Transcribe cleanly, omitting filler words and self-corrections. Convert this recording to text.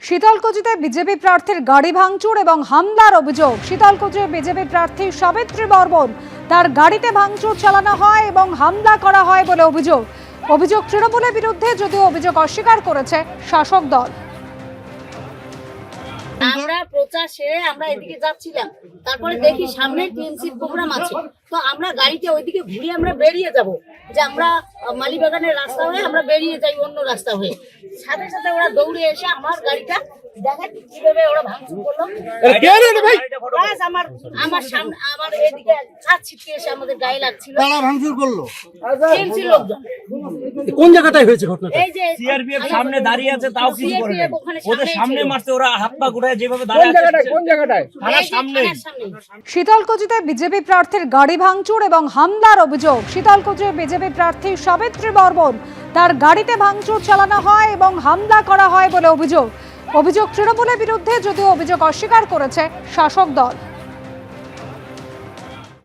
শীতলকুচিতে BJP প্রার্থীর গাড়ি ভাঙচুর এবং হামলার অভিযোগ। শীতলকুচি বিজেপি প্রার্থী সাবিত্রী বর্মন তার গাড়িতে ভাঙচুর চালানো হয় এবং হামলা করা হয় বলে অভিযোগ তৃণমূলের বিরুদ্ধে, যদিও অভিযোগ অস্বীকার করেছে শাসক দল। আমরা প্রচার সেরে আমরা এদিকে যাচ্ছিলাম, তারপরে দেখি সামনে টিএমসির প্রোগ্রাম আছে, তো আমরা গাড়িতে ওইদিকে ঘুরে আমরা বেরিয়ে যাব, যে আমরা মালিবাগানের রাস্তা হয়ে আমরা বেরিয়ে যাই অন্য রাস্তা হয়ে। সাথে সাথে ওরা দৌড়ে এসে আমার গাড়িটা দেখেন কিভাবে ওরা ভাঙচুর করলো। আমার সামনে আমার এদিকে কাজ ছিটকে এসে আমাদের গায়ে লাগছিল। ভাঙচুর করলো টিএমসি লোকজন। কোন জায়গাটায় হয়েছে ঘটনাটা? এই যে সিআরপিএফ সামনে দাঁড়িয়ে আছে, তাও কিছু করে না। ওখানে ওদের সামনে ছিল। মারছে, ওরা হাত পা গুড়ায় যেভাবে দাঁড়িয়ে আছে। কোন জায়গাটায়? থানার সামনে। শীতলকুচিতে বিজেপি প্রার্থীর গাড়ি ভাঙচুর এবং হামলার অভিযোগ। শীতলকুচি বিজেপি প্রার্থী সাবিত্রী বর্মন তার গাড়িতে ভাঙচুর চালানো হয় এবং হামলা করা হয় বলে অভিযোগ তৃণমূলের বিরুদ্ধে, যদিও অভিযোগ অস্বীকার করেছে শাসক দল।